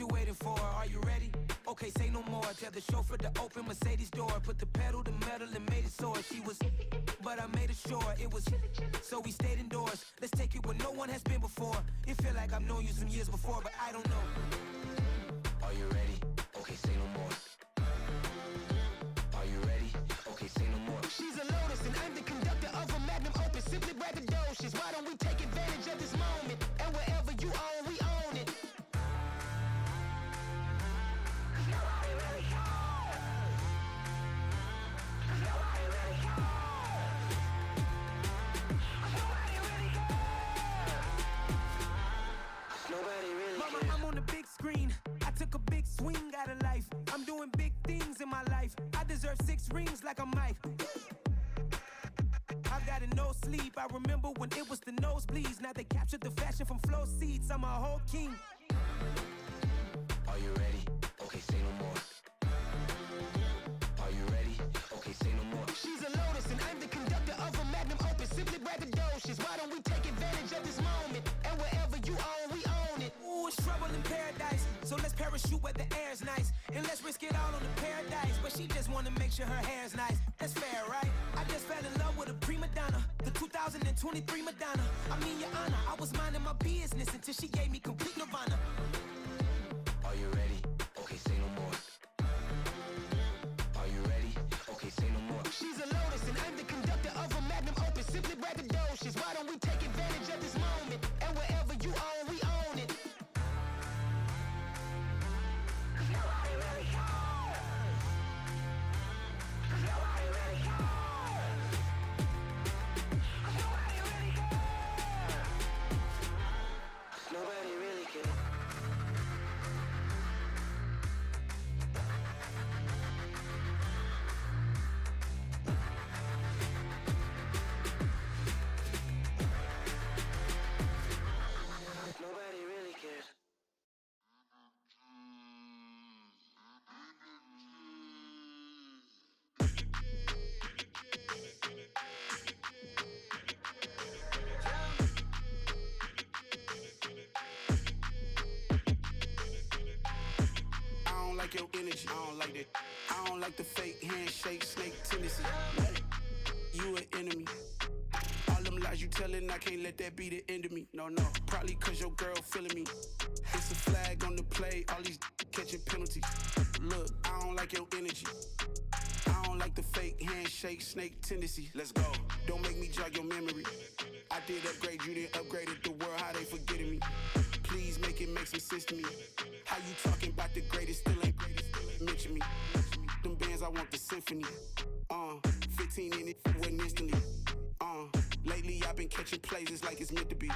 you waiting for? Are you ready? Okay, say no more. Tell the chauffeur to open Mercedes door. Put the pedal to metal and made it soar. She was, but I made it sure it was. So we stayed indoors. Let's take it where no one has been before. It feel like I've known you some years before, but I don't know. Are you ready? Okay, say no more. Are you ready? Okay, say no more. She's a Lotus and I'm the conductor of a Magnum Opus. Simply braggadocious. Why don't we take advantage of this moment? And wherever you own, we own it. Nobody really cares. Nobody really cares. Nobody really cares. Nobody really cares. Mama, I'm on the big screen. I took a big swing out of life. I'm doing big things in my life. I deserve 6 rings like a Mike. I've got no sleep. I remember when it was the nosebleeds. Now they captured the fashion from flow seats. I'm a whole king. Are you ready? Okay, say no more. Are you ready? Okay, say no more. She's a Lotus and I'm the conductor of a Magnum Opus. Simply braggadocious. Why don't we take advantage of this moment? And wherever you own, we own it. Ooh, it's trouble in paradise. So let's parachute where the air's nice. And let's risk it all on the paradise. But she just wanna make sure her hair's nice. That's fair, right? I just fell in love with a prima donna. The 2023 Madonna. I mean, your honor, I was minding my business until she gave me complete nirvana. Are you ready? Okay, say no more. Are you ready? Okay, say no more. She's a Lotus and I'm the conductor of a Magnum Opus. Simply braggadocious. Why don't we take advantage of this moment? And wherever you own, we own it. Nobody really cares. Nobody really cares. Nobody really cares. Nobody really cares. Nobody really cares. I don't like your energy. I don't like that. I don't like the fake handshake, snake tendency. You an enemy. All them lies you telling, I can't let that be the end of me. No, no. Probably cause your girl feeling me. It's a flag on the play, all these catching penalties. Look, I don't like your energy. I don't like the fake handshake, snake tendency. Let's go. Don't make me jog your memory. I did upgrade, you didn't upgrade it. The world, how they forgetting me. Please make it make some sense to me. How you talking about the greatest, still ain't mention me. Them bands, I want the symphony. 15 in it, wasn't instantly. Lately I've been catching plays, it's like it's meant to be.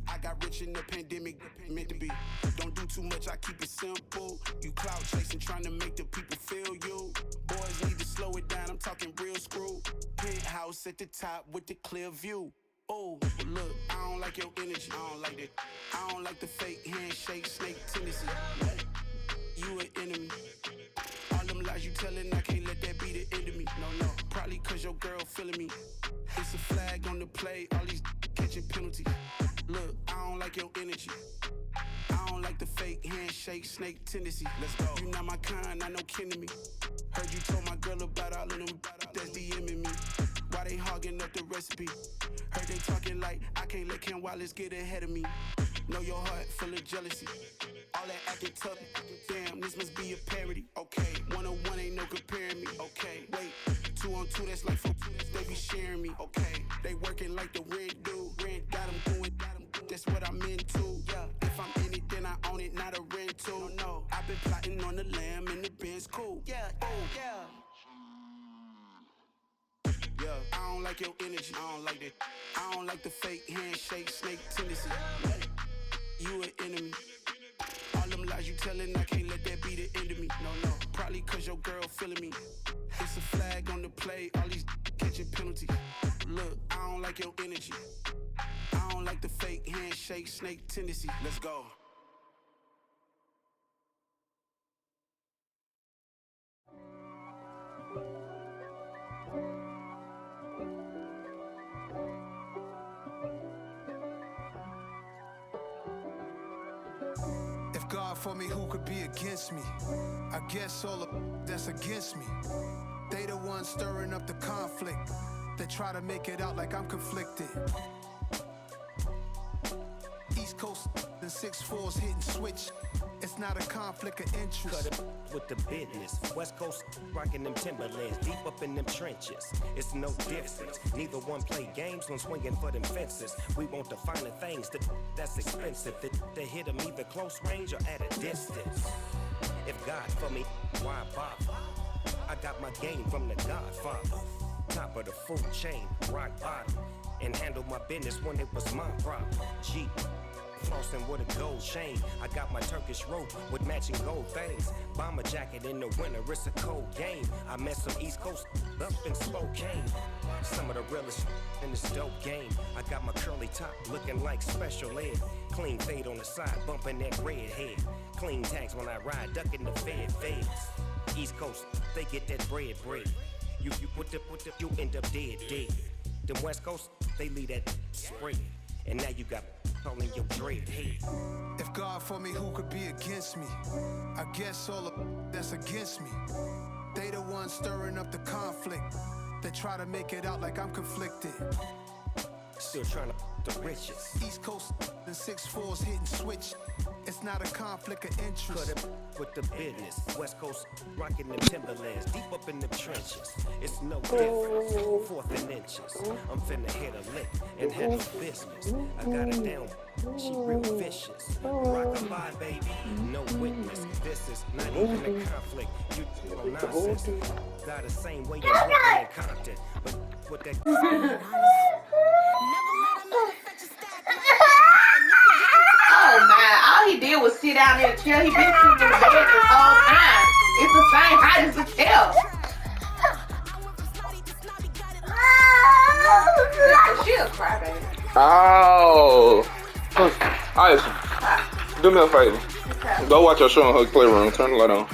I got rich in the pandemic, meant to be. Don't do too much, I keep it simple. You clout chasing, trying to make the people feel you. Boys need to slow it down, I'm talking real screw. Penthouse at the top with the clear view. Oh, look, I don't like your energy, I don't like that. I don't like the fake handshake, snake tendency. You an enemy. All them lies you telling, I can't let that be the end of me. No, no, probably cause your girl feeling me. It's a flag on the play, all these catching penalties. Look, I don't like your energy. I don't like the fake handshake, snake tendency. Let's go. You not my kind, not no kin to me. Heard you told my girl about all of them that's DMing me. Why they hogging up the recipe? Heard they talking like I can't let Ken Wallace get ahead of me. Know your heart full of jealousy. All that acting tough, damn, this must be a parody. Okay, 1-on-1 ain't no comparing me. Okay, wait, 2-on-2, that's like 4, they be sharing me. Okay, they working like the rent do. Rent got them going, that's what I'm into. Yeah, if I'm in it, then I own it, not a rental. No, I've been plotting on the lamb and the Benz cool. Yeah, oh, yeah. Yeah, I don't like your energy, I don't like that. I don't like the fake handshake, snake tendency. You an enemy. All them lies you telling, I can't let that be the end of me. No, no, probably cause your girl feeling me. It's a flag on the play, all these catching penalties. Look, I don't like your energy. I don't like the fake handshake, snake tendency. Let's go. God for me, who could be against me? I guess all of that's against me. They the ones stirring up the conflict. They try to make it out like I'm conflicted. East Coast and 6'4s hitting switch. It's not a conflict of interest. Cut it with the business. West Coast rocking them Timberlands, deep up in them trenches. It's no difference. Neither one play games when swinging for them fences. We want the finer things that's expensive. That hit them either close range or at a distance. If God for me, why bother? I got my game from the Godfather. Top of the food chain, rock bottom. And handle my business when it was my problem. G. Flossing with a gold chain. I got my Turkish rope with matching gold things. Bomber jacket in the winter, it's a cold game. I met some East Coast up in Spokane. Some of the realest in this dope game. I got my curly top looking like special ed. Clean fade on the side, bumping that red head. Clean tags when I ride, ducking the feds. East Coast, they get that bread. You end up dead. Them West Coast, they leave that spread. And now you got calling your dread head. If God for me, who could be against me? I guess all of that's against me. They the ones stirring up the conflict. They try to make it out like I'm conflicted. Still trying to the riches. East Coast and 6'4s hitting switch. It's not a conflict of interest. Cut it with the business. West Coast rocking them Timberlands, deep up in the trenches. It's no difference. Fourth and inches. I'm finna hit a lick and handle business. I got her down. She real vicious. Rockabye, baby. No witness. This is not even a conflict. You no nonsense. Got the same way you Brooklyn and Compton, but with that. Oh my, all he did was sit down there and chill. He been sitting in the bed this whole time. It's the same height as the tail. She a crybaby. Oh. Alright, do me a favor. Okay. Go watch your show in her playroom. Turn the light on.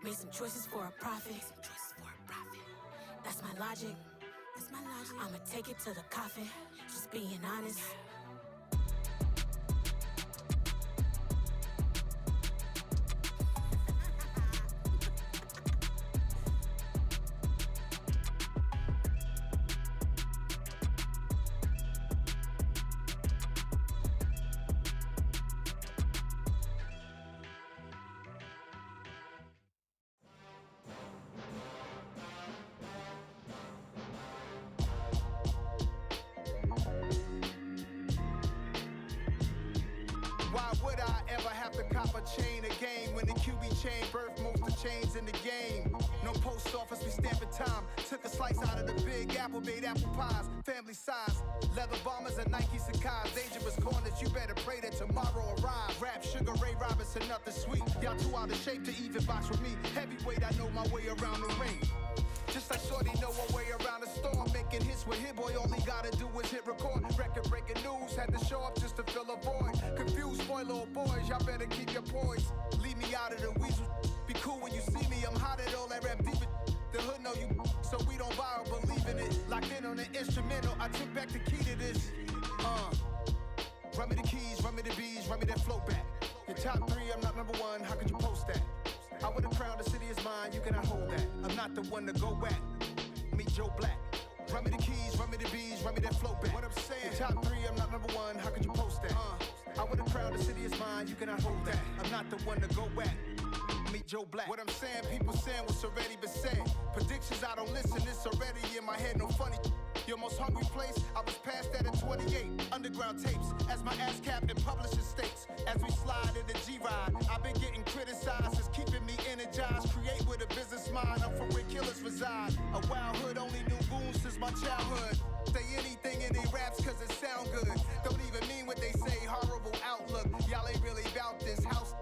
Made some choices for a profit. That's my logic. I'ma take it to the coffin. Just being honest. Why would I ever have to cop a chain again when the QB chain birthed most of the chains in the game? No post office, we stamping time. Took a slice out of the big apple, made apple pies, family size. Leather bombers and Nike Sacai's. Dangerous corners, you better pray that tomorrow arrives. Rap Sugar Ray Robinson, nothing sweet. Y'all too out of shape to even box with me. Heavyweight, I know my way around the ring. Just like Shorty know her way around the storm. Making hits with Hit Boy, all he gotta do is hit record. Record breaking news, had to show up just to fill a void. Confused boy, little boys, y'all better keep your poise. Leave me out of the weasel. Be cool when you see me, I'm hot at all that rap deep. The hood know you, so we don't borrow, believe in it. Locked in on the instrumental, I took back the key to this. Run me the keys, run me the bees, run me that flow back. Your top three, I'm not number one, how could you post that? I would've crowned the city is mine, you cannot hold that. I'm not the one to go back. Meet Joe Black. Run me the keys, run me the bees, run me that flow back. What I'm saying, your top three, I'm not number one, how could you post that? I would've crowned the city is mine, you cannot hold that. I'm not the one to go back. Meet Joe Black. What I'm saying, people saying what's already been said. Predictions, I don't listen, it's already in my head, no funny. Your most hungry place, I was past that at 28. Underground tapes, as my ass cap in publishing states. As we slide in the G-Ride, I've been getting criticized, it's keeping me energized. Create with a business mind, I'm from where killers reside. A wild hood, only knew goons since my childhood. Say anything in they raps cause it sound good. Don't even mean what they say, horrible outlook. Y'all ain't really about this house.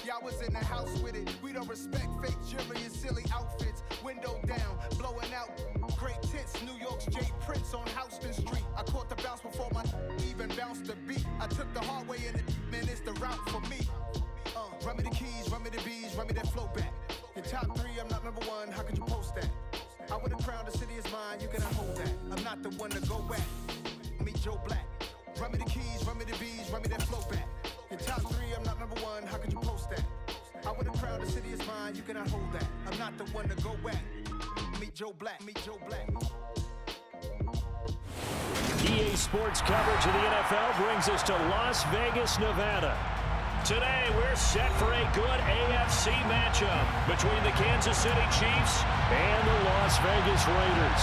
Y'all was in the house with it. We don't respect fake jewelry and silly outfits. Window down, blowing out great tents. New York's J. Prince on Houston Street. I caught the bounce before my even bounced the beat. I took the hard way in it, man, it's the route for me. Run me the keys, run me the bees, run me that flow back. Your top three, I'm not number one, how could you post that? I would've mine, you cannot hold that. I'm not the one to go at. Meet Joe Black. Run me the keys, run me the bees, run me that flow back. In top 3, I'm not number 1, how could you post that? I would have crowned the city is mine, you cannot hold that. I'm not the one to go at. Meet Joe Black, meet Joe Black. EA Sports coverage of the NFL brings us to Las Vegas, Nevada. Today, we're set for a good AFC matchup between the Kansas City Chiefs and the Las Vegas Raiders.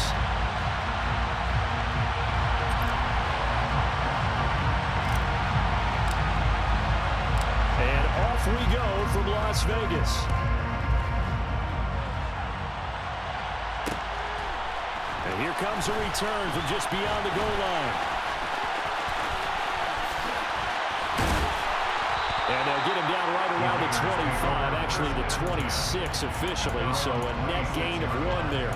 And off we go from Las Vegas. And here comes a return from just beyond the goal line. And they'll get him down right around the 25, actually the 26 officially, so a net gain of 1 there.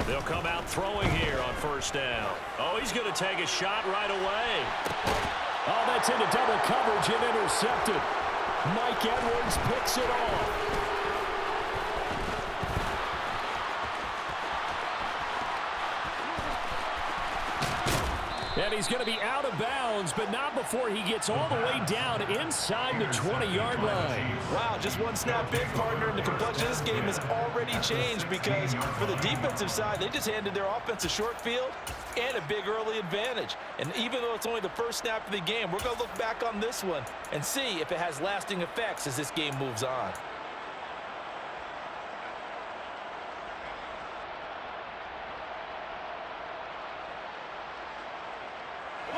They'll come out throwing here on first down. Oh, he's going to take a shot right away. Oh, that's into double coverage and intercepted. Mike Edwards picks it off. And he's going to be out of bounds, but not before he gets all the way down inside the 20-yard line. Wow, just one snap in, partner, and the complexion of this game has already changed because for the defensive side, they just handed their offense a short field and a big early advantage. And even though it's only the first snap of the game, we're going to look back on this one and see if it has lasting effects as this game moves on.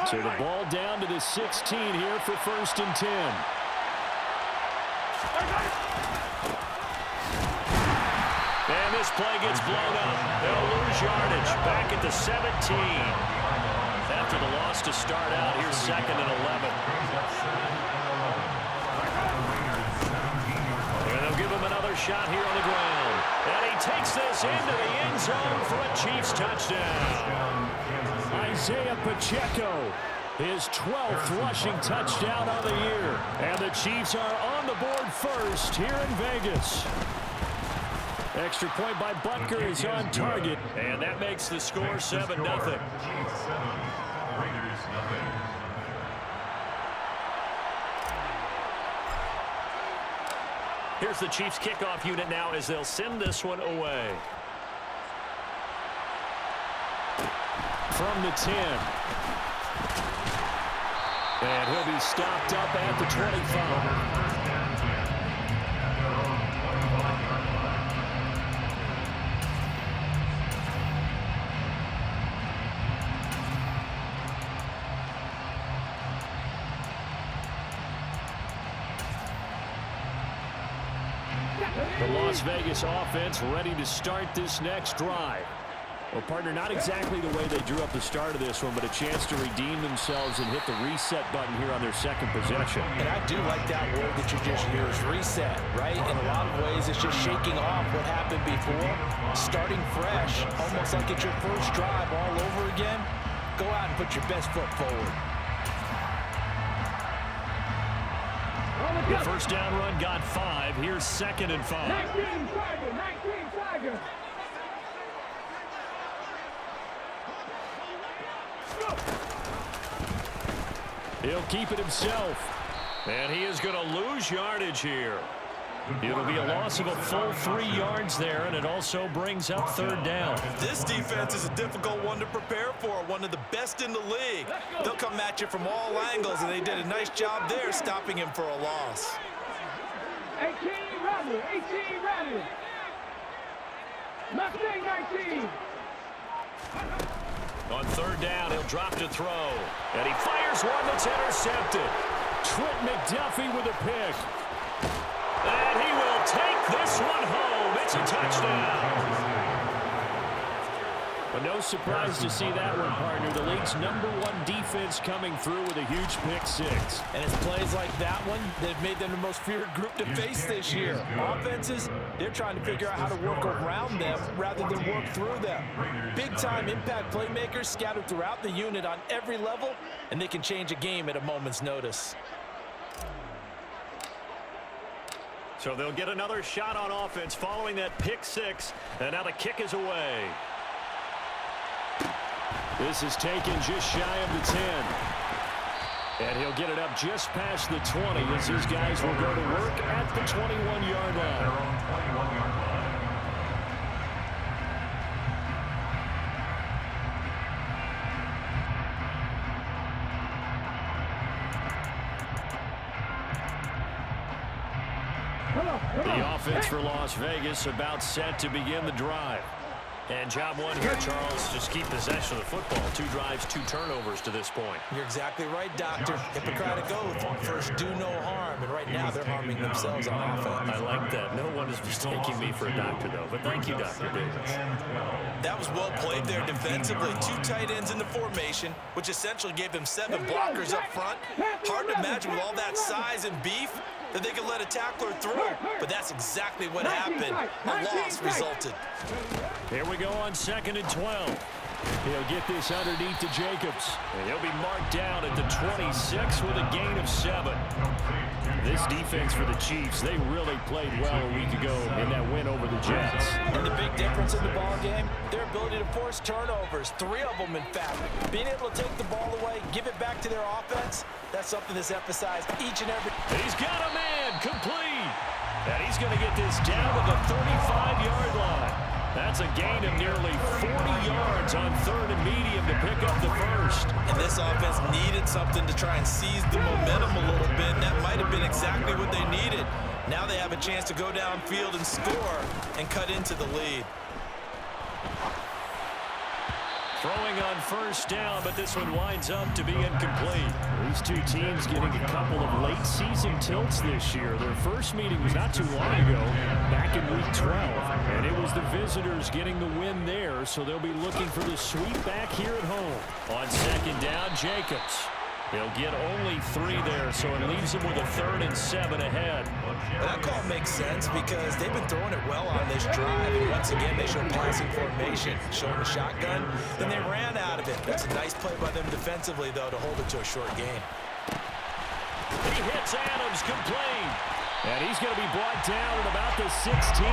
So the ball down to the 16 here for 1st and 10. And this play gets blown up. They'll lose yardage back at the 17. After the loss to start out, here's 2nd and 11. And they'll give him another shot here on the ground. And he takes this into the end zone for a Chiefs touchdown. Isaiah Pacheco, his 12th rushing touchdown of the year. And the Chiefs are on the board first here in Vegas. Extra point by Butker is on target. And that makes the score 7-0. Here's the Chiefs kickoff unit now as they'll send this one away. From the 10. And he'll be stopped up at the 25. The Las Vegas offense ready to start this next drive. Well, partner, not exactly the way they drew up the start of this one, but a chance to redeem themselves and hit the reset button here on their second possession. And I do like that word that you just used, reset, right? In a lot of ways, it's just shaking off what happened before, starting fresh, almost like it's your first drive all over again. Go out and put your best foot forward. The first down run got 5. Here's 2nd and 5. 19 Tiger. He'll keep it himself. And he is going to lose yardage here. It'll be a loss of a full 3 yards there, and it also brings up 3rd down. This defense is a difficult one to prepare for, one of the best in the league. They'll come at you from all angles, and they did a nice job there stopping him for a loss. 18 Riley. Mustang 19. On 3rd down, he'll drop to throw. And he fires one that's intercepted. Trent McDuffie with a pick. And he will take this one home. It's a touchdown. But no surprise to see that one, partner. The league's #1 defense coming through with a huge pick six. And it's plays like that one that have made them the most feared group to face this year. Offenses, they're trying to figure out how to work around them rather than work through them. Big-time impact playmakers scattered throughout the unit on every level, and they can change a game at a moment's notice. So they'll get another shot on offense following that pick six, and now the kick is away. This is taken just shy of the 10. And he'll get it up just past the 20 as his guys will go to work at the 21-yard line. The offense for Las Vegas about set to begin the drive. And job one here, Charles, just keep possession of the football. 2 drives, 2 turnovers to this point. You're exactly right, Doctor. Hippocratic oath. First, do no harm. And right now, they're harming themselves on offense. I like that. No one is mistaking me for a doctor, though. But thank you, Dr. Davis. That was well played there defensively. 2 tight ends in the formation, which essentially gave them 7 blockers up front. Hard to imagine with all that size and beef that they could let a tackler through. But that's exactly what happened. A loss resulted. Here we go on 2nd and 12. He'll get this underneath to Jacobs. And he'll be marked down at the 26 with a gain of 7. This defense for the Chiefs, they really played well a week ago in that win over the Jets. And the big difference in the ball game, their ability to force turnovers, 3 of them in fact. Being able to take the ball away, give it back to their offense, that's something that's emphasized each and every. He's got a man, complete. And he's going to get this down to the 35-yard line. That's a gain of nearly 40 yards on 3rd and medium to pick up the first. And this offense needed something to try and seize the momentum a little bit. And that might have been exactly what they needed. Now they have a chance to go downfield and score and cut into the lead. Throwing on 1st down, but this one winds up to be incomplete. These 2 teams getting a couple of late-season tilts this year. Their first meeting was not too long ago, back in Week 12. And it was the visitors getting the win there, so they'll be looking for the sweep back here at home. On 2nd down, Jacobs. They'll get only 3 there, so it leaves them with a 3rd and 7 ahead. Well, that call makes sense because they've been throwing it well on this drive. And once again, they show passing formation, showing the shotgun. Then they ran out of it. That's a nice play by them defensively, though, to hold it to a short gain. He hits Adams, complete. And he's going to be brought down at about the 16.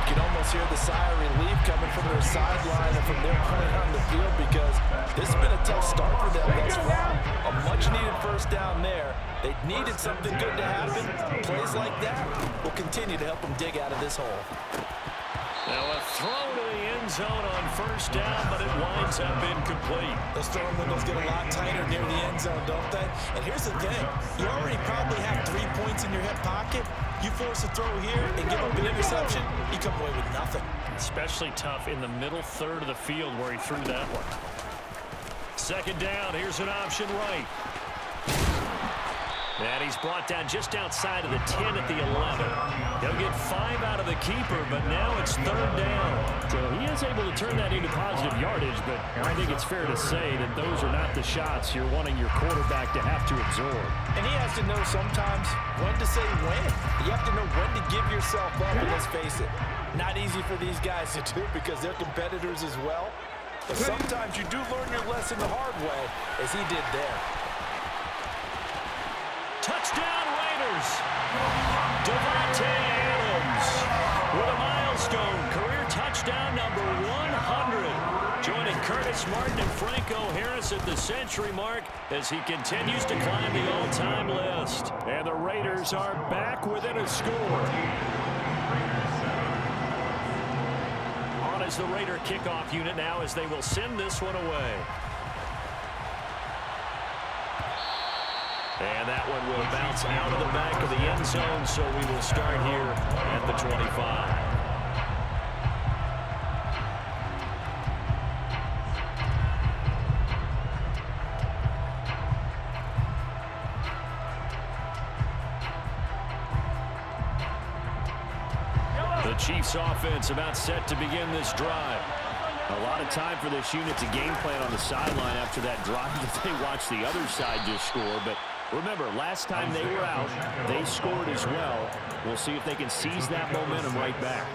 You can almost hear the sigh of relief coming from their sideline and from their point on the field because this has been a tough start for them thus far. A much-needed first down there. They needed something good to happen. Plays like that will continue to help them dig out of this hole. Now a throw to the end zone on 1st down, but it winds up incomplete. Those throwing windows get a lot tighter near the end zone, don't they? And here's the thing. You already probably have 3 points in your hip pocket. You force a throw here and give up an interception, you come away with nothing. Especially tough in the middle 3rd of the field where he threw that one. 2nd down, here's an option right. And he's brought down just outside of the 10 at the 11. He'll get 5 out of the keeper, but now it's 3rd down. So he is able to turn that into positive yardage, but I think it's fair to say that those are not the shots you're wanting your quarterback to have to absorb. And he has to know sometimes when to say when. You have to know when to give yourself up, and let's face it, not easy for these guys to do because they're competitors as well. But sometimes you do learn your lesson the hard way, as he did there. Touchdown Raiders! Devontae Adams with a milestone career touchdown number 100. Joining Curtis Martin and Franco Harris at the century mark as he continues to climb the all-time list. And the Raiders are back within a score. On is the Raider kickoff unit now as they will send this one away. And that one will bounce out of the back of the end zone, so we will start here at the 25. The Chiefs offense about set to begin this drive. A lot of time for this unit to game plan on the sideline after that drive that they watched the other side just score. But remember, last time they were out, they scored as well. We'll see if they can seize that momentum right back.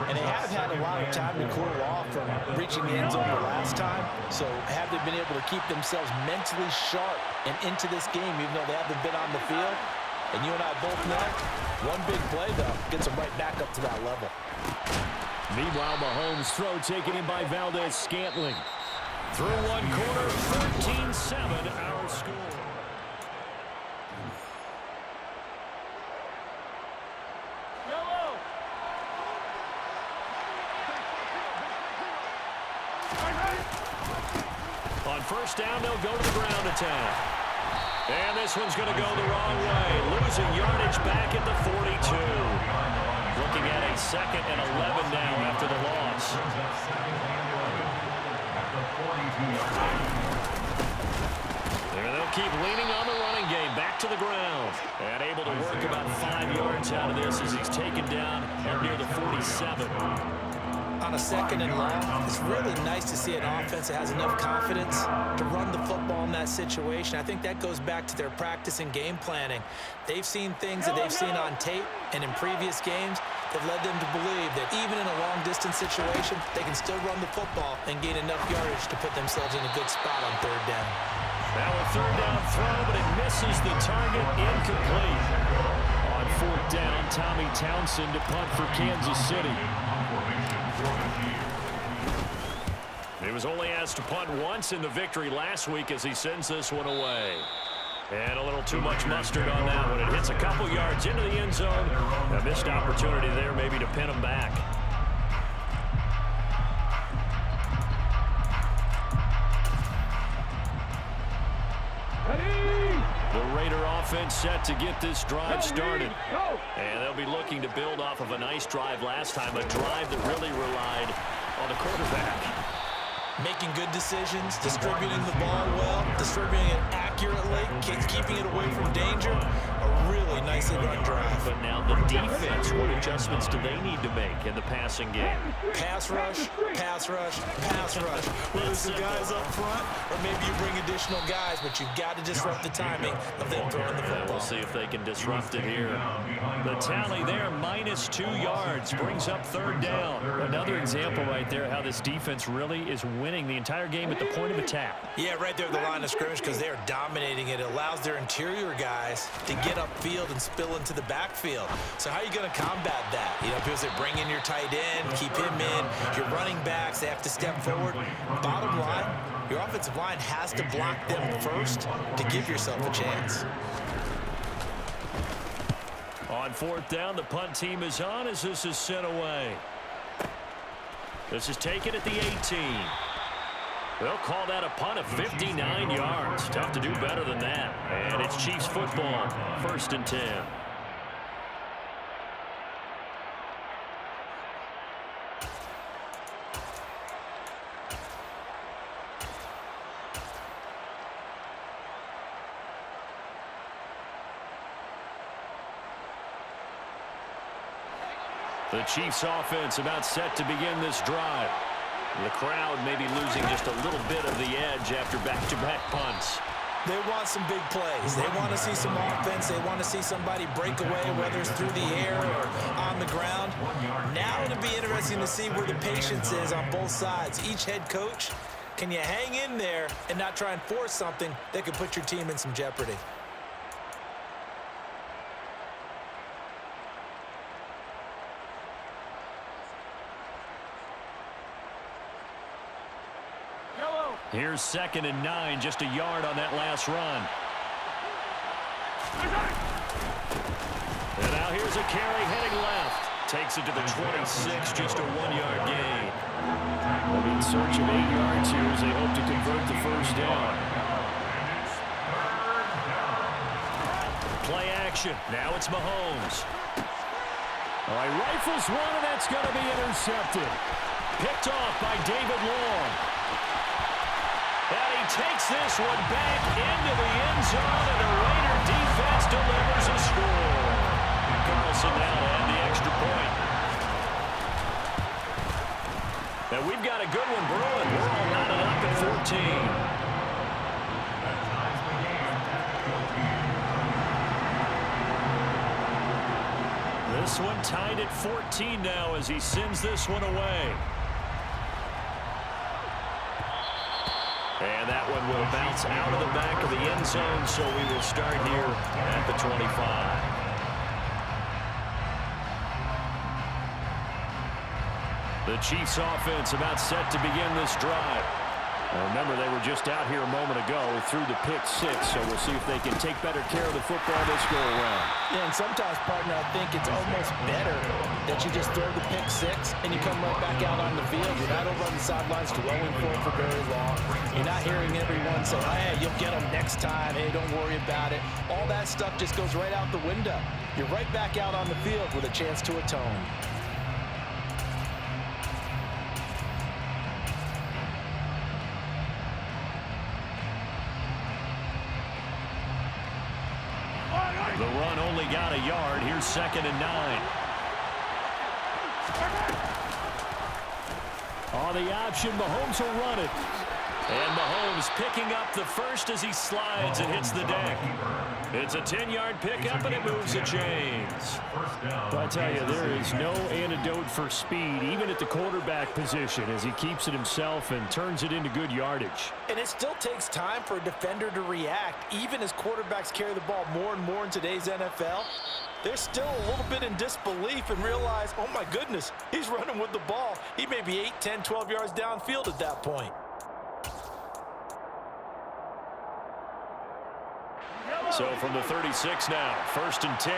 And they have had a lot of time to cool off from reaching the end zone the last time. So have they been able to keep themselves mentally sharp and into this game, even though they haven't been on the field? And you and I both know, one big play, though, gets them right back up to that level. Meanwhile, Mahomes' throw taken in by Valdez-Scantling. Through one corner, 14-7, our score. On first down, they'll go to the ground attack. And this one's going to go the wrong way. Losing yardage back at the 42. Looking at a 2nd and 11 now after the loss. And they'll keep leaning on the running game. Back to the ground. And able to work about 5 yards out of this as he's taken down near the 47. On a 2nd and long, it's really nice to see an offense that has enough confidence to run the football in that situation. I think that goes back to their practice and game planning. They've seen things that they've seen on tape and in previous games that led them to believe that even in a long-distance situation, they can still run the football and gain enough yardage to put themselves in a good spot on 3rd down. Now a 3rd down throw, but it misses the target, incomplete. On 4th down, Tommy Townsend to punt for Kansas City. He was only asked to punt once in the victory last week as he sends this one away. And a little too much mustard on that one. It hits a couple yards into the end zone. A missed opportunity there maybe to pin him back. The Raider offense set to get this drive started. And they'll be looking to build off of a nice drive last time, a drive that really relied on the quarterback. Making good decisions, distributing the ball well, distributing it accurately, keeping it away from danger. A really nicely run drive. But now the defense, what adjustments do they need to make in the passing game? Pass rush, pass rush, pass rush. Whether it's the guys up front or maybe you bring additional guys, but you've got to disrupt the timing of them throwing the football. We'll see if they can disrupt it here. The tally there, -2 yards, brings up 3rd down. Another example right there how this defense really is winning the entire game at the point of attack. Yeah, right there at the line of scrimmage because they're dominating it. It allows their interior guys to get upfield and spill into the backfield. So how are you going to combat that? You know, people say bring in your tight end, keep him in. Your running backs, they have to step forward. Bottom line, your offensive line has to block them first to give yourself a chance. On 4th down, the punt team is on as this is sent away. This is taken at the 18. They'll call that a punt of 59 yards. Tough to do better than that. And it's Chiefs football, 1st and 10. The Chiefs offense about set to begin this drive. The crowd may be losing just a little bit of the edge after back-to-back punts. They want some big plays. They want to see some offense. They want to see somebody break away, whether it's through the air or on the ground. Now it'll be interesting to see where the patience is on both sides. Each head coach, can you hang in there and not try and force something that could put your team in some jeopardy? Here's 2nd and 9, just a yard on that last run. And now here's a carry heading left. Takes it to the 26, just a 1-yard gain. They'll be in search of 8 yards here as they hope to convert the 1st down. Play action. Now it's Mahomes. All right, rifles one, and that's going to be intercepted. Picked off by David Long. And he takes this one back into the end zone, and the Raider defense delivers a score. Carlson now to add the extra point. And we've got a good one brewing. We're all knotted up at 14. This one tied at 14 now as he sends this one away. And that one will bounce out of the back of the end zone, so we will start here at the 25. The Chiefs offense about set to begin this drive. Now remember, they were just out here a moment ago through the pick six, so we'll see if they can take better care of the football this go around. Yeah, and sometimes, partner, I think it's almost better that you just throw the pick six and you come right back out on the field. You're not over on the sidelines dwelling for very long. You're not hearing everyone say, hey, you'll get them next time. Hey, don't worry about it. All that stuff just goes right out the window. You're right back out on the field with a chance to atone. The run only got a yard. Here's 2nd and 9. On the option, Mahomes will run it. And Mahomes picking up the first as he slides and hits the deck. It's a 10-yard pickup, and it moves the chains. But I tell you, there is no antidote for speed, even at the quarterback position, as he keeps it himself and turns it into good yardage. And it still takes time for a defender to react, even as quarterbacks carry the ball more and more in today's NFL. They're still a little bit in disbelief and realize, oh my goodness, he's running with the ball. He may be 8, 10, 12 yards downfield at that point. So from the 36 now, 1st and 10.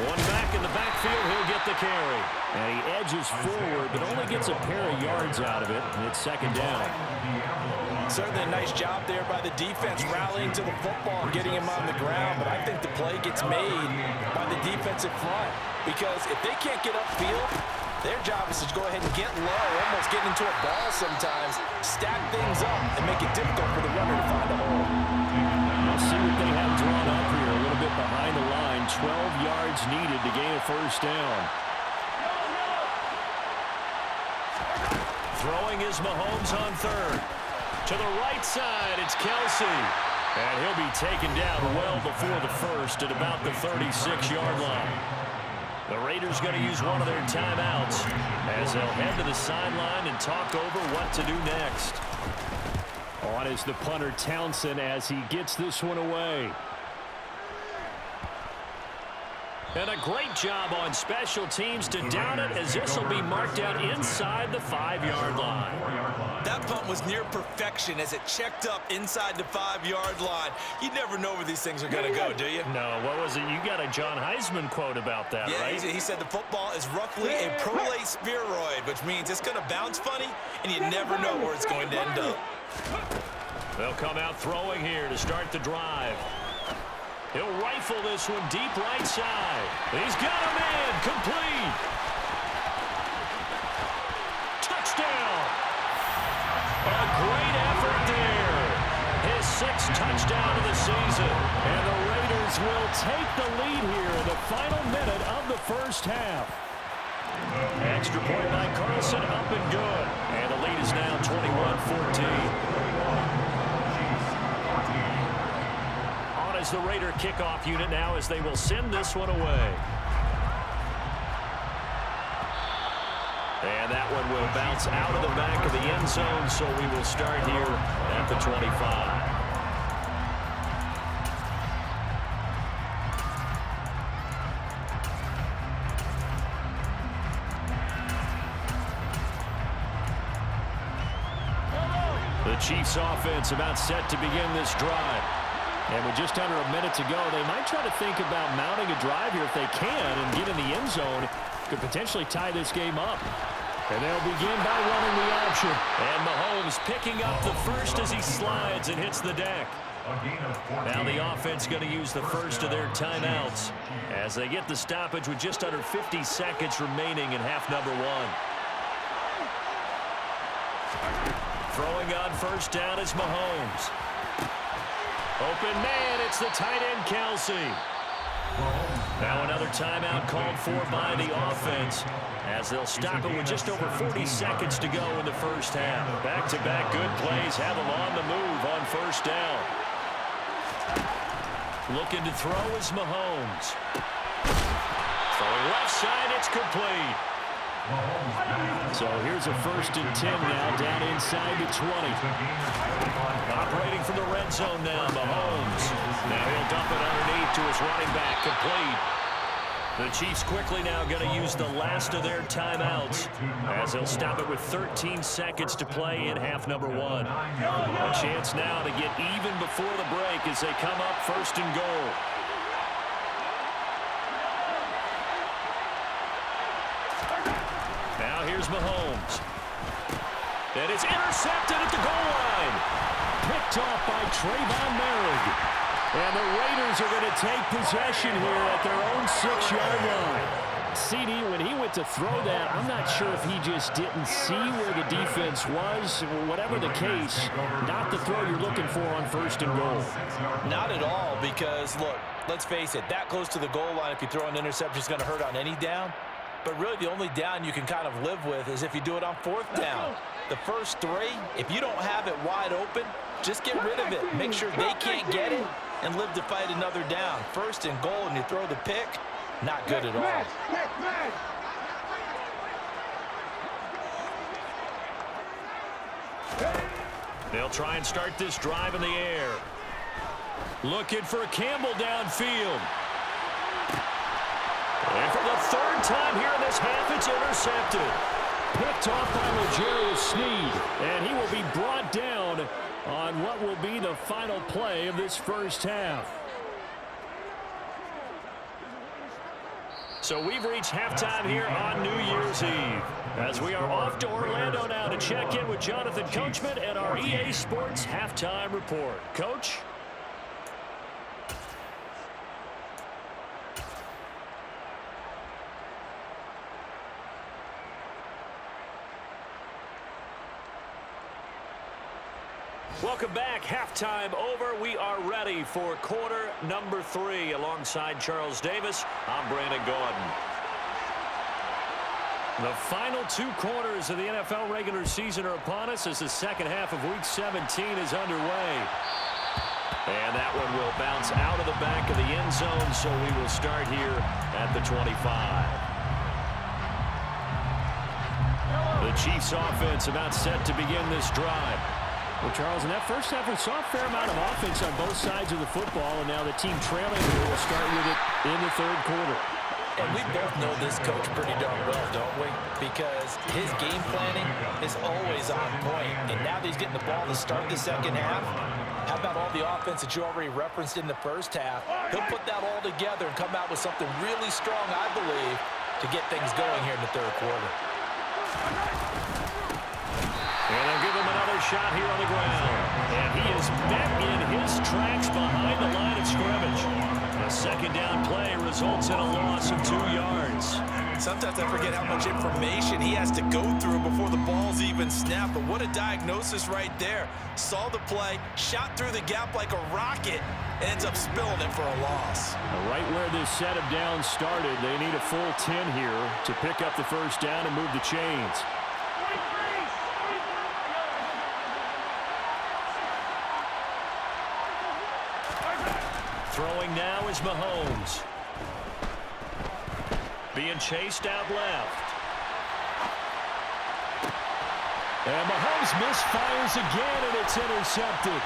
One back in the backfield, he'll get the carry. And he edges forward, but only gets a pair of yards out of it, and it's 2nd down. Certainly a nice job there by the defense, rallying to the football and getting him on the ground. But I think the play gets made by the defensive front, because if they can't get upfield, their job is to go ahead and get low, almost get into a ball sometimes, stack things up, and make it difficult for the runner to find a hole. We'll see what they have drawn up here, a little bit behind the line. 12 yards needed to gain a 1st down. Throwing is Mahomes on 3rd. To the right side, it's Kelsey. And he'll be taken down well before the 1st at about the 36-yard line. The Raiders going to use one of their timeouts as they'll head to the sideline and talk over what to do next. On is the punter Townsend as he gets this one away. And a great job on special teams to down it, as this will be marked out inside the 5-yard line. That punt was near perfection as it checked up inside the 5-yard line. You never know where these things are going to go, do you? No, what was it? You got a John Heisman quote about that, right? Yeah, he said the football is roughly a prolate spheroid, which means it's going to bounce funny, and you never know where it's going to end up. They'll come out throwing here to start the drive. He'll rifle this one deep right side. He's got a man complete. Touchdown. A great effort there. His 6th touchdown of the season. And the Raiders will take the lead here in the final minute of the 1st half. Extra point by Carlson, up and good. And the lead is now 21-14. Is the Raider kickoff unit now as they will send this one away. And that one will bounce out of the back of the end zone, so we will start here at the 25. The Chiefs offense about set to begin this drive. And with just under a minute to go, they might try to think about mounting a drive here if they can and get in the end zone. Could potentially tie this game up. And they'll begin by running the option. And Mahomes picking up the 1st as he slides and hits the deck. Now the offense going to use the 1st of their timeouts as they get the stoppage with just under 50 seconds remaining in half number 1. Throwing on 1st down is Mahomes. Open man, it's the tight end, Kelsey. Now another timeout called for by the offense as they'll stop it with just over 40 seconds to go in the first half. Back-to-back good plays have them on the move on first down. Looking to throw is Mahomes. Throwing left side, it's complete. So here's a 1st and 10 now, down inside the 20. Operating from the red zone now, Mahomes. Now he'll dump it underneath to his running back, complete. The Chiefs quickly now going to use the last of their timeouts as they'll stop it with 13 seconds to play in half number 1. A chance now to get even before the break as they come up 1st and goal. Now here's Mahomes. And it's intercepted at the goal line. Picked off by Trayvon Merrick. And the Raiders are going to take possession here at their own 6-yard line. CD, when he went to throw that, I'm not sure if he just didn't see where the defense was. Whatever the case, not the throw you're looking for on 1st and goal. Not at all, because, look, let's face it, that close to the goal line, if you throw an interception, is going to hurt on any down. But really the only down you can kind of live with is if you do it on 4th down. The first 3, if you don't have it wide open, just get rid of it. Make sure they can't get it and live to fight another down. 1st and goal and you throw the pick, not good at all. They'll try and start this drive in the air. Looking for Campbell downfield. And for the 3rd time here in this half, it's intercepted. Picked off by L'Jarius Sneed, and he will be brought down on what will be the final play of this first half. So we've reached halftime here on New Year's Eve as we are off to Orlando now to check in with Jonathan Coachman and our EA Sports Halftime Report. Coach? Welcome back. Halftime over. We are ready for quarter number 3. Alongside Charles Davis, I'm Brandon Gordon. The final 2 quarters of the NFL regular season are upon us as the second half of Week 17 is underway. And that one will bounce out of the back of the end zone, so we will start here at the 25. The Chiefs offense about set to begin this drive. Well, Charles, in that first half, we saw a fair amount of offense on both sides of the football, and now the team trailing here will start with it in the 3rd quarter. And we both know this coach pretty darn well, don't we? Because his game planning is always on point. And now that he's getting the ball to start the second half, how about all the offense that you already referenced in the first half? He'll put that all together and come out with something really strong, I believe, to get things going here in the 3rd quarter. And they'll give him another shot here on the ground. And he is met in his tracks behind the line of scrimmage. A 2nd down play results in a loss of 2 yards. Sometimes I forget how much information he has to go through before the ball's even snapped. But what a diagnosis right there. Saw the play, shot through the gap like a rocket, and ends up spilling it for a loss. Right where this set of downs started, they need a full 10 here to pick up the 1st down and move the chains. Throwing now is Mahomes. Being chased out left. And Mahomes misfires again, and it's intercepted.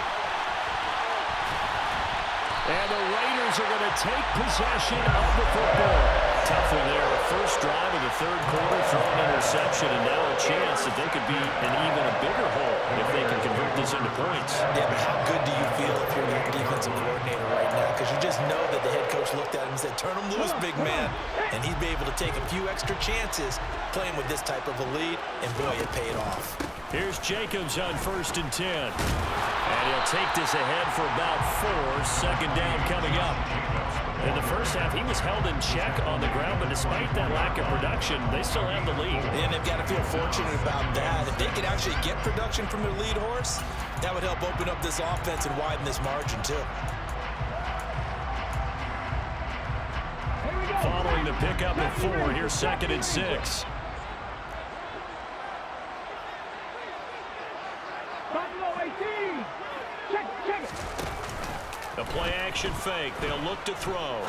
And the Raiders are going to take possession of the football. Tough one there. First drive of the 3rd quarter, throwing interception, and now a chance that they could be in even a bigger hole if they can convert this into points. Yeah, but how good do you feel if you're that defensive coordinator right now? Because you just know that the head coach looked at him and said, turn him loose, big man. And he'd be able to take a few extra chances playing with this type of a lead, and boy, it paid off. Here's Jacobs on 1st and 10. And he'll take this ahead for about 4. 2nd down coming up. In the first half, he was held in check on the ground, but despite that lack of production, they still have the lead. And they've got to feel fortunate about that. If they could actually get production from their lead horse, that would help open up this offense and widen this margin, too. Here we following the pickup of 4. Here's 2nd and 6. Buffalo 18. Check it. The play action fake. They'll look to throw.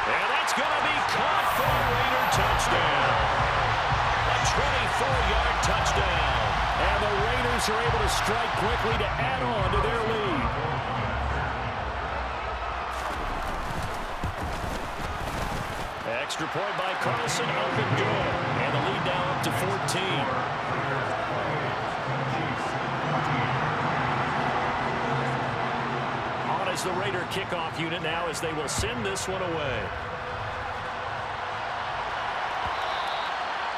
And that's going to be caught for a Raider touchdown. A 24-yard touchdown. And the Raiders are able to strike quickly to add on to their lead. Extra point by Carlson, up and good. And the lead now up to 14. As the Raider kickoff unit now as they will send this one away.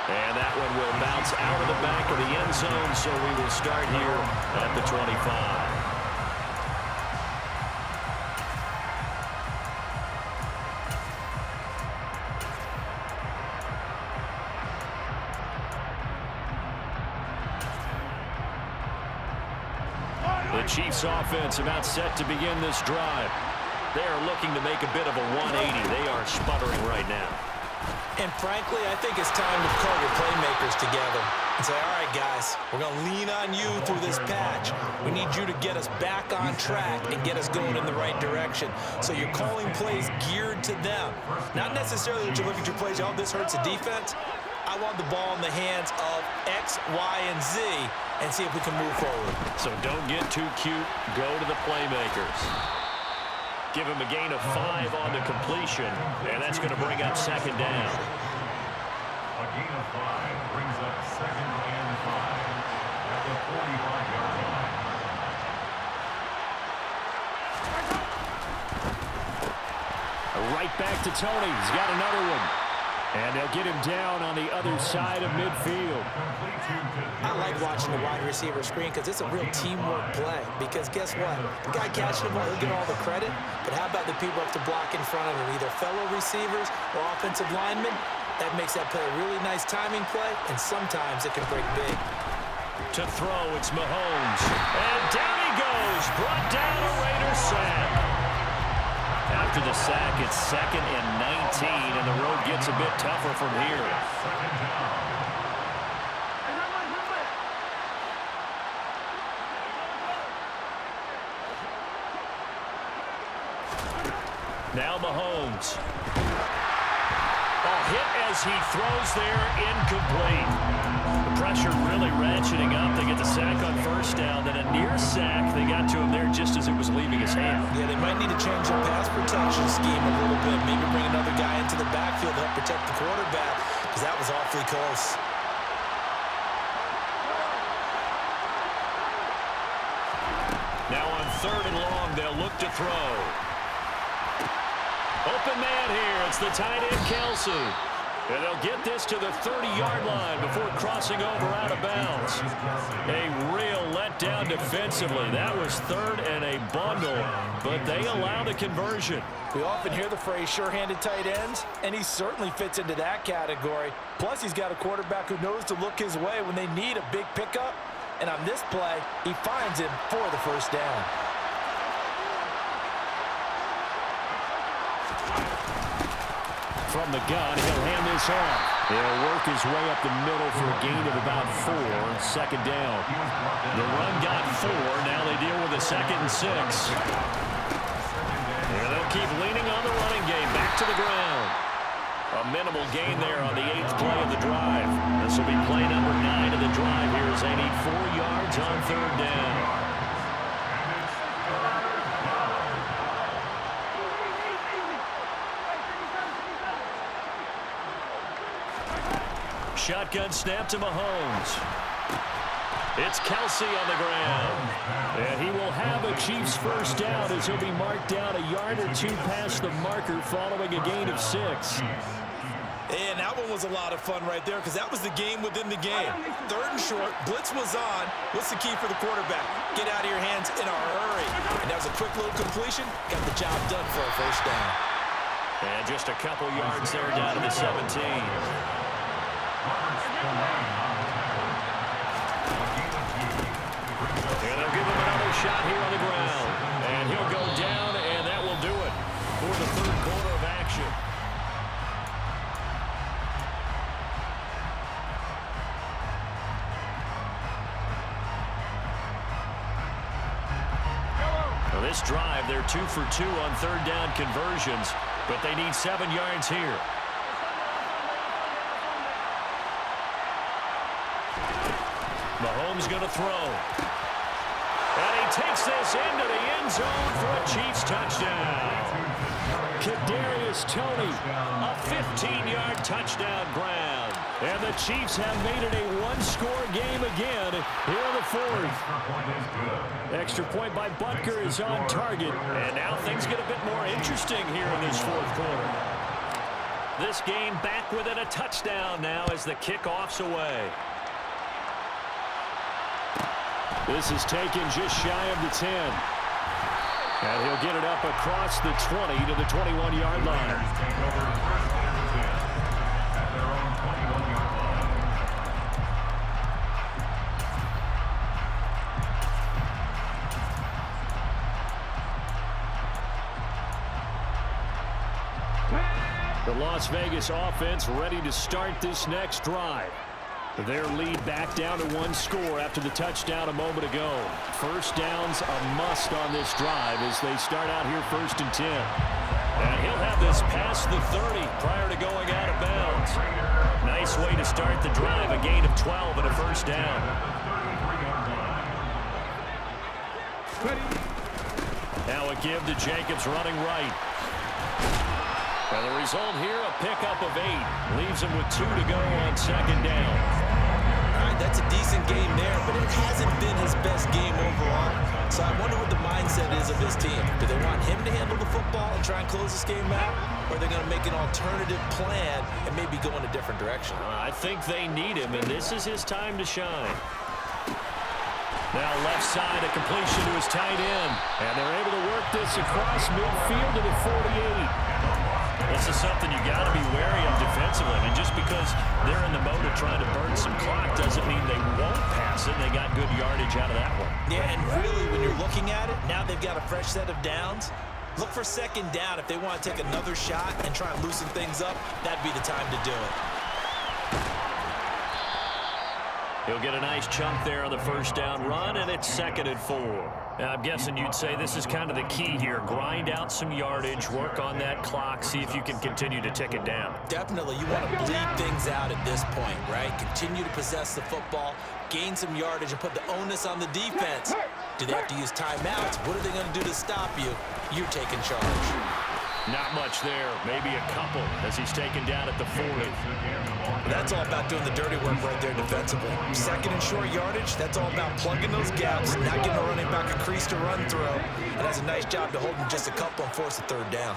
And that one will bounce out of the back of the end zone, so we will start here at the 25. The Chiefs offense about set to begin this drive. They are looking to make a bit of a 180. They are sputtering right now. And frankly, I think it's time to call your playmakers together and say, all right, guys, we're going to lean on you through this patch. We need you to get us back on track and get us going in the right direction. So you're calling plays geared to them. Not necessarily that you look at your plays, oh, this hurts the defense. I want the ball in the hands of X, Y, and Z and see if we can move forward. So don't get too cute. Go to the playmakers. Give him a gain of 5 on the completion, and that's going to bring up 2nd down. A gain of 5 brings up 2nd and 5 at the 45-yard line. Right back to Tony. He's got another one. And they'll get him down on the other side of midfield. I like watching the wide receiver screen because it's a real teamwork play. Because guess what? The guy catching the ball, he'll get all the credit. But how about the people up to block in front of him, either fellow receivers or offensive linemen? That makes that play a really nice timing play, and sometimes it can break big. To throw, it's Mahomes. And down he goes. Brought down a Raider sack. After the sack, it's 2nd and 19, and the road gets a bit tougher from here. Now Mahomes. Hit as he throws there, incomplete. The pressure really ratcheting up. They get the sack on 1st down, then a near sack. They got to him there just as it was leaving his hand. Yeah, they might need to change their pass protection scheme a little bit. Maybe bring another guy into the backfield to help protect the quarterback, because that was awfully close. Now on 3rd and long, they'll look to throw. Open man here. It's the tight end, Kelsey. And they'll get this to the 30-yard line before crossing over out of bounds. A real letdown defensively. That was 3rd and a bundle, but they allow the conversion. We often hear the phrase sure-handed tight ends, and he certainly fits into that category. Plus, he's got a quarterback who knows to look his way when they need a big pickup. And on this play, he finds him for the 1st down. From the gun, he'll hand this off. He'll work his way up the middle for a gain of about 4. 2nd down. The run got 4. Now they deal with a 2nd and 6. And they'll keep leaning on the running game. Back to the ground. A minimal gain there on the 8th play of the drive. This will be play number 9 of the drive here as they need 4 yards on 3rd down. Shotgun snap to Mahomes. It's Kelsey on the ground. And he will have a Chiefs 1st down as he'll be marked down a yard or 2 past the marker following a gain of 6. And that one was a lot of fun right there because that was the game within the game. 3rd and short, blitz was on. What's the key for the quarterback? Get out of your hands in a hurry. And that was a quick little completion. Got the job done for a 1st down. And just a couple yards there down to the 17. And they'll give him another shot here on the ground. And he'll go down, and that will do it. with the third quarter of action. Now this drive, they're 2 for 2 on third down conversions, but they need 7 yards here. Mahomes going to throw. And he takes this into the end zone for a Chiefs touchdown. Kadarius Toney, a 15-yard touchdown grab. And the Chiefs have made it a one-score game again here in the fourth. Extra point by Butker is on target. And now things get a bit more interesting here in this fourth quarter. This game back within a touchdown now as the kickoff's away. This is taken just shy of the 10. And he'll get it up across the 20 to the 21-yard line. The Las Vegas offense ready to start this next drive. Their lead back down to 1 score after the touchdown a moment ago. First down's a must on this drive as they start out here 1st and 10. And he'll have this past the 30 prior to going out of bounds. Nice way to start the drive, a gain of 12 and a first down. Now a give to Jacobs running right. And the result here, a pickup of 8. Leaves him with 2 to go on second down. All right, that's a decent game there, but it hasn't been his best game overall. So I wonder what the mindset is of his team. Do they want him to handle the football and try and close this game out? Or are they going to make an alternative plan and maybe go in a different direction? I think they need him, and this is his time to shine. Now left side, a completion to his tight end. And they're able to work this across midfield to the 48. This is something you got to be wary of defensively. I mean, just because they're in the mode of trying to burn some clock doesn't mean they won't pass it. They got good yardage out of that one. Yeah, and really, when you're looking at it, now they've got a fresh set of downs. Look for second down. If they want to take another shot and try and loosen things up, that'd be the time to do it. He'll get a nice chunk there on the first down run, and it's 2nd and 4. Now, I'm guessing you'd say this is kind of the key here. Grind out some yardage, work on that clock, see if you can continue to tick it down. Definitely. You want to bleed things out at this point, right? Continue to possess the football, gain some yardage, and put the onus on the defense. Do they have to use timeouts? What are they going to do to stop you? You're taking charge. Not much there, maybe a couple as he's taken down at the 40. That's all about doing the dirty work right there defensively. 2nd and short yardage, that's all about plugging those gaps, not giving a running back a crease to run through. And does a nice job to hold him just a couple and force a 3rd down.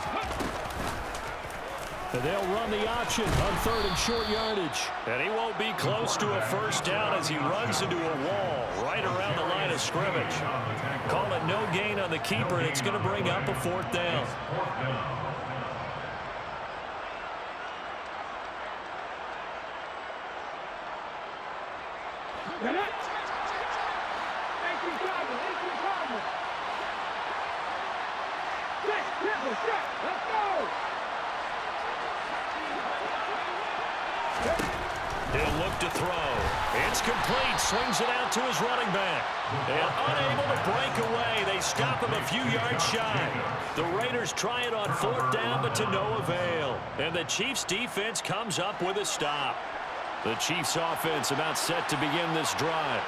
And they'll run the option on 3rd and short yardage. And he won't be close to a first down as he runs into a wall right around the line of scrimmage. Call it no gain on the keeper, and it's going to bring up a 4th down. He'll look to throw. It's complete. Swings it out to his running back. And unable to break away. They stop him a few yards shy. The Raiders try it on 4th down, but to no avail. And the Chiefs' defense comes up with a stop. The Chiefs' offense about set to begin this drive.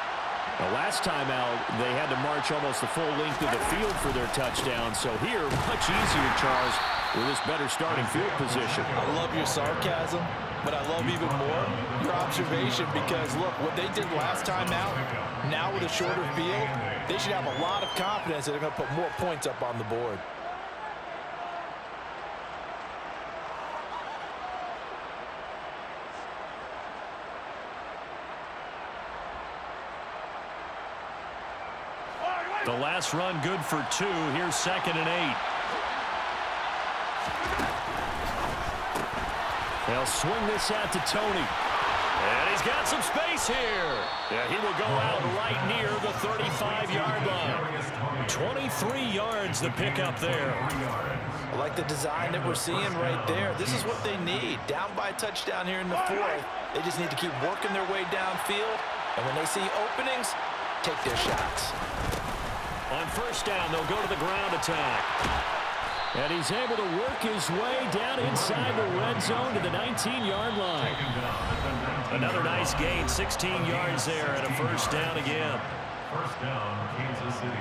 The last time out, they had to march almost the full length of the field for their touchdown. So here, much easier, Charles, with this better starting field position. I love your sarcasm, but I love even more your observation because, look, what they did last time out, now with a shorter field, they should have a lot of confidence that they're going to put more points up on the board. The last run good for 2. Here's 2nd and 8. They'll swing this out to Toney. And he's got some space here. Yeah, he will go out right near the 35-yard line. 23 yards to pick up there. I like the design that we're seeing right there. This is what they need. Down by a touchdown here in the fourth. They just need to keep working their way downfield. And when they see openings, take their shots. On first down, they'll go to the ground attack. And he's able to work his way down inside the red zone to the 19-yard line. Another nice gain, 16 yards there, and a first down again. First down, Kansas City.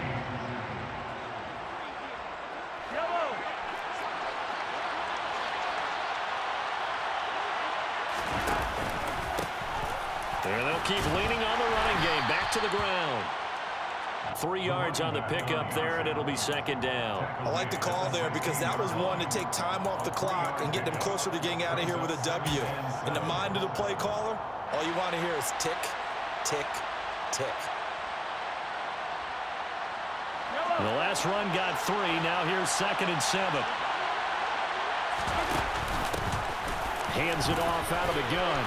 There they'll keep leaning on the running game. Back to the ground. 3 yards on the pickup there, and it'll be second down. I like the call there because that was one to take time off the clock and get them closer to getting out of here with a W. In the mind of the play caller, all you want to hear is tick, tick, tick. The last run got 3. Now here's 2nd and 7. Hands it off out of the gun.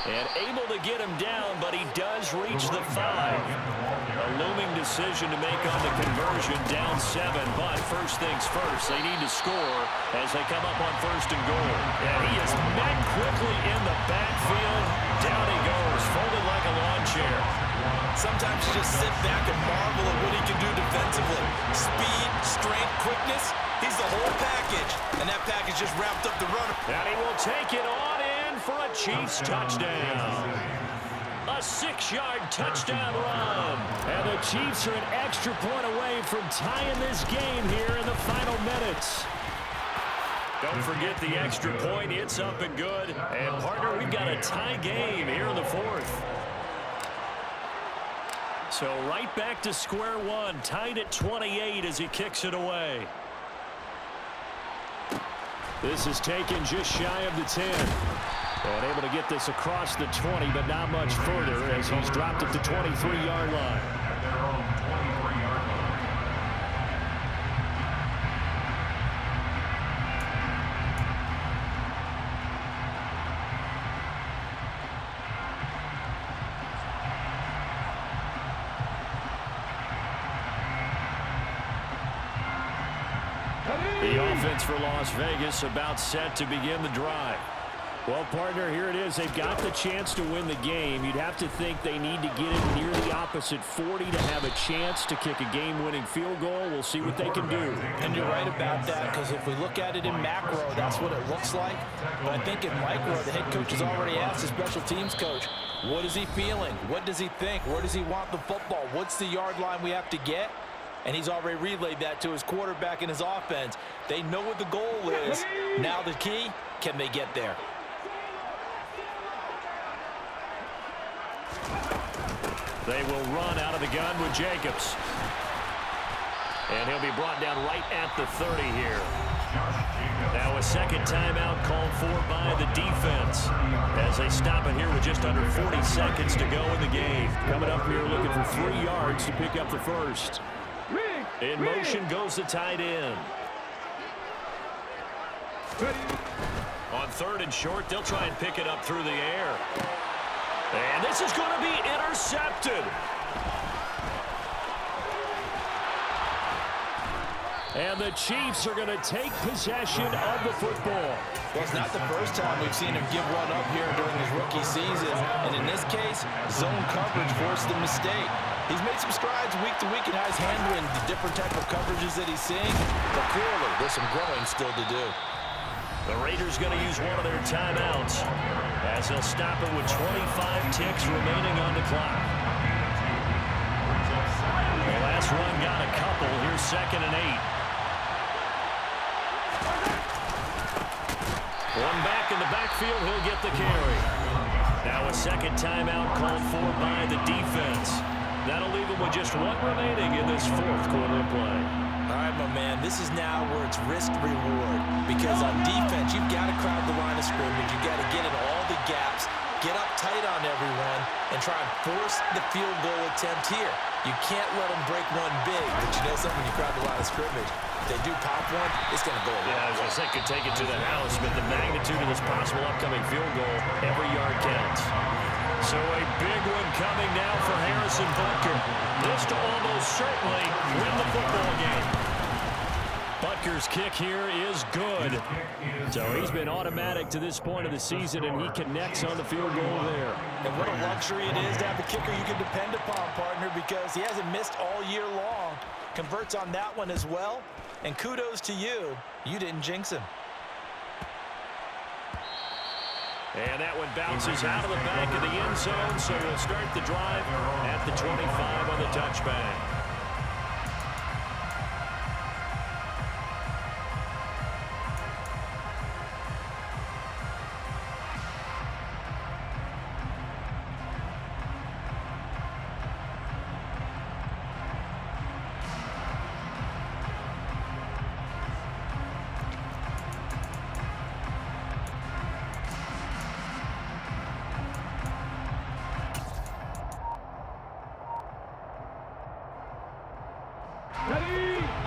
And able to get him down, but he does reach the 5. A looming decision to make on the conversion, down 7. But first things first, they need to score as they come up on 1st and goal. And he is met quickly in the backfield. Down he goes, folded like a lawn chair. Sometimes you just sit back and marvel at what he can do defensively. Speed, strength, quickness. He's the whole package. And that package just wrapped up the runner. And he will take it on in for a Chiefs touchdown. A 6-yard touchdown run. And the Chiefs are an extra point away from tying this game here in the final minutes. Don't forget the extra point. It's up and good. And, partner, we've got a tie game here in the 4th. So right back to square one. Tied at 28 as he kicks it away. This is taken just shy of the 10. And able to get this across the 20, but not much further as he's dropped it to 23-yard line. At their own 23-yard line. The offense for Las Vegas about set to begin the drive. Well, partner, here it is. They've got the chance to win the game. You'd have to think they need to get it near the opposite 40 to have a chance to kick a game-winning field goal. We'll see what they can do. And you're right about that, because if we look at it in macro, that's what it looks like. But I think in micro, the head coach has already asked the special teams coach, what is he feeling? What does he think? Where does he want the football? What's the yard line we have to get? And he's already relayed that to his quarterback and his offense. They know what the goal is. Now the key, can they get there? They will run out of the gun with Jacobs. And he'll be brought down right at the 30 here. Now a second timeout called for by the defense as they stop it here with just under 40 seconds to go in the game. Coming up here looking for 3 yards to pick up the first. In motion goes the tight end. On 3rd and short, they'll try and pick it up through the air. And this is going to be intercepted. And the Chiefs are going to take possession of the football. Well, it's not the first time we've seen him give one up here during his rookie season. And in this case, zone coverage forced the mistake. He's made some strides week to week and has handling the different type of coverages that he's seeing. But clearly, there's some growing still to do. The Raiders going to use one of their timeouts as they'll stop it with 25 ticks remaining on the clock. The last run got a couple. Here's 2nd and 8. One back in the backfield. He'll get the carry. Now a second timeout called for by the defense. That'll leave him with just one remaining in this 4th quarter of play. All right, my man, this is now where it's risk-reward. Because on defense, you've got to crowd the line of scrimmage. You've got to get in all the gaps, get up tight on everyone, and try and force the field goal attempt here. You can't let them break one big, but you know something, when you crowd the line of scrimmage, if they do pop one, it's going to go away. Yeah, I was going to say, could take it to the house, but the magnitude of this possible upcoming field goal, every yard counts. So a big one coming now for Harrison Butker. This to almost certainly win the football game. Butker's kick here is good. So he's been automatic to this point of the season, and he connects on the field goal there. And what a luxury it is to have a kicker you can depend upon, partner, because he hasn't missed all year long. Converts on that one as well. And kudos to you. You didn't jinx him. And that one bounces out of the back of the end zone, so we'll start the drive at the 25 on the touchback.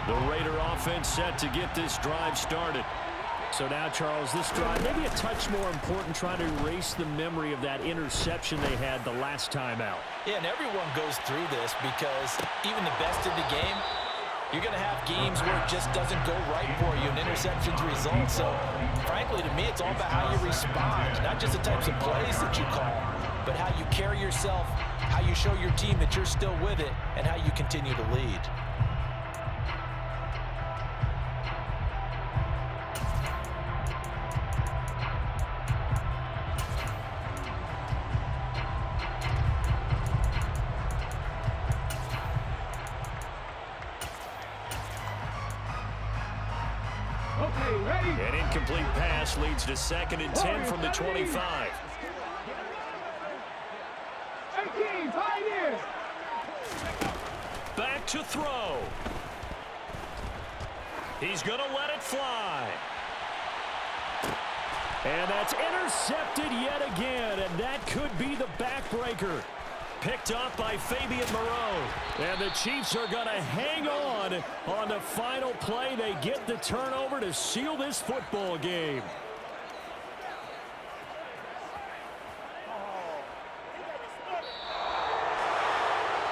The Raider offense set to get this drive started. So now, Charles, this drive maybe a touch more important, trying to erase the memory of that interception they had the last time out. Yeah, and everyone goes through this because even the best in the game, you're going to have games where it just doesn't go right for you, and interceptions result. So, frankly, to me, it's all about how you respond, not just the types of plays that you call, but how you carry yourself, how you show your team that you're still with it, and how you continue to lead. An incomplete pass leads to 2nd and 10 from the 25. 18, pioneers. Back to throw. He's going to let it fly. And that's intercepted yet again, and that could be the backbreaker. Picked up by Fabian Moreau. And the Chiefs are going to hang on the final play. They get the turnover to seal this football game.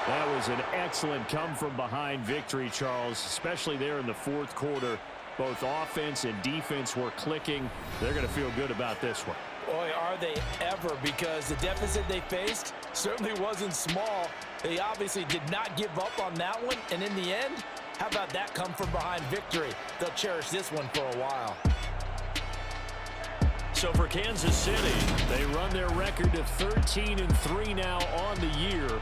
That was an excellent come-from-behind victory, Charles, especially there in the fourth quarter. Both offense and defense were clicking. They're going to feel good about this one. Boy, are they ever, because the deficit they faced certainly wasn't small. They obviously did not give up on that one, and in the end, how about that come-from-behind victory? They'll cherish this one for a while. So for Kansas City, they run their record to 13-3 now on the year.